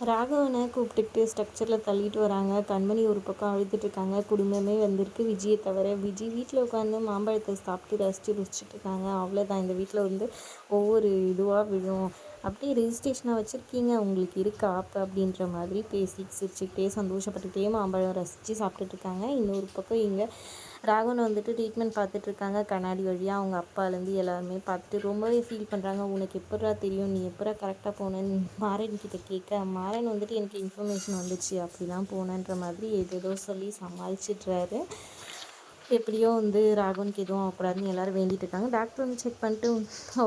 ராகவனை கூப்பிட்டுட்டு ஸ்ட்ரக்சரில் தள்ளிட்டு வராங்க. கண்மணி ஒரு பக்கம் அழுதுட்டுருக்காங்க. குடும்பமே வந்திருக்கு விஜயை தவிர. விஜய் வீட்டில் உட்காந்து மாம்பழத்தை சாப்பிட்டு ரசிச்சுட்டு இருக்காங்க. அவ்வளோதான், இந்த வீட்டில் வந்து ஒவ்வொரு இதுவாக விழும். அப்படியே ரெஜிஸ்ட்ரேஷனாக வச்சுருக்கீங்க, உங்களுக்கு இருக்கா அப்போ அப்படின்ற மாதிரி பேசி சிரிச்சுக்கிட்டே சந்தோஷப்பட்டுக்கிட்டே மாம்பழம் ரசித்து சாப்பிட்டுட்ருக்காங்க. இன்னொரு பக்கம் இங்கே ராகவன் வந்துட்டு ட்ரீட்மெண்ட் பார்த்துட்ருக்காங்க. கண்ணாடி வழியாக அவங்க அப்பாலேருந்து எல்லாருமே பார்த்துட்டு ரொம்பவே ஃபீல் பண்ணுறாங்க. உனக்கு எப்பட்றா தெரியும், நீ எப்பட்றா கரெக்டாக போனேன்னு மாறன் கிட்ட கேட்க, மாறன் வந்துட்டு எனக்கு இன்ஃபர்மேஷன் வந்துச்சு அப்படிலாம் போனேன்ற மாதிரி ஏதேதோ சொல்லி சமாளிச்சிட்றாரு. எப்படியோ வந்து ராகவனுக்கு எதுவும் ஆகக்கூடாதுன்னு எல்லோரும் வேண்டிகிட்டு இருக்காங்க. டாக்டர் வந்து செக் பண்ணிட்டு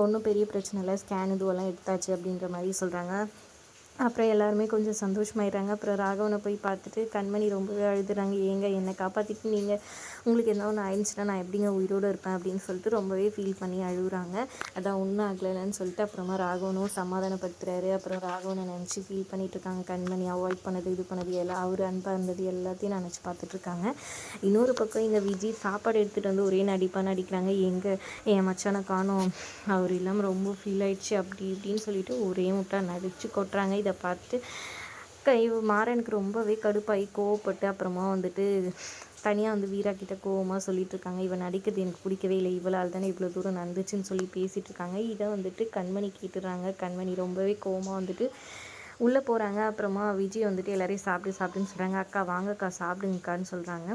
ஒன்றும் பெரிய பிரச்சனை இல்லை, ஸ்கேன் இதுவெல்லாம் எடுத்தாச்சு அப்படின்ற மாதிரி சொல்கிறாங்க. அப்புறம் எல்லாருமே கொஞ்சம் சந்தோஷமாயிடுறாங்க. அப்புறம் ராகவனை போய் பார்த்துட்டு கண்மணி ரொம்பவே அழுதுறாங்க. ஏங்க என்னை காப்பாற்றிட்டு நீங்கள் உங்களுக்கு என்ன ஒன்று ஆயிடுச்சுன்னா நான் எப்படிங்க உயிரோடு இருப்பேன் அப்படின்னு சொல்லிட்டு ரொம்பவே ஃபீல் பண்ணி அழுகுறாங்க. அதான் ஒன்றும் ஆகலைன்னு சொல்லிட்டு அப்புறமா ராகவனும் சமாதானப்படுத்துறாரு. அப்புறம் ராகவனை நினச்சி ஃபீல் பண்ணிகிட்ருக்காங்க. கண்மணி அவாய்ட் பண்ணது இது பண்ணது எல்லாம் அவர் அன்பாக இருந்தது எல்லாத்தையும் நினச்சி பார்த்துட்ருக்காங்க. இன்னொரு பக்கம் இங்கே விஜய் சாப்பாடு எடுத்துகிட்டு வந்து ஒரே நடிக்கிறாங்க. எங்கே என் மச்சானை காணோம், அவர் இல்லாமல் ரொம்ப ஃபீல் ஆயிடுச்சு அப்படி இப்படின்னு சொல்லிட்டு ஒரே முட்டா நடித்து கொட்டுறாங்க. இதை பார்த்து மாறனுக்கு ரொம்பவே கடுப்பாகி கோவப்பட்டு அப்புறமா வந்துட்டு தனியாக வந்து வீரா கிட்ட கோவமாக சொல்லிட்டு இருக்காங்க. இவன் நடிக்கிறது எனக்கு பிடிக்கவே இல்லை, இவளால் தானே இவ்வளோ தூரம் நடந்துச்சுன்னு சொல்லி பேசிகிட்டு இருக்காங்க. இதை வந்துட்டு கண்மணி கேட்டுடுறாங்க. கண்மணி ரொம்பவே கோவமாக வந்துட்டு உள்ளே போகிறாங்க. அப்புறமா விஜய் வந்துட்டு எல்லாரையும் சாப்பிடுன்னு சொல்கிறாங்க. அக்கா வாங்கக்கா சாப்பிடுங்கக்கான்னு சொல்கிறாங்க.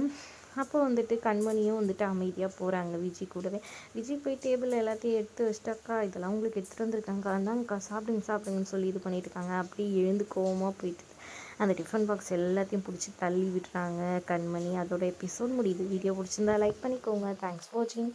அப்போ வந்துட்டு கண்மணியும் வந்துட்டு அமைதியாக போகிறாங்க விஜய் கூடவே. விஜய் போய் டேபிளில் எல்லாத்தையும் எடுத்து வச்சிட்டாக்கா, இதெல்லாம் உங்களுக்கு எடுத்துகிட்டு வந்திருக்காங்கக்கா, அந்தாங்கக்கா சாப்பிடுங்கன்னு சொல்லி இது பண்ணிட்டு இருக்காங்க. அப்படியே எழுந்து கோவமாக போயிட்டு அந்த டிஃபன் பாக்ஸ் எல்லாத்தையும் பிடிச்சி தள்ளி விடுறாங்க கண்மணி. அதோட எபிசோட் முடியுது. வீடியோ பிடிச்சிருந்தா லைக் பண்ணிக்கோங்க. தேங்க்ஸ் ஃபார் வாட்சிங்.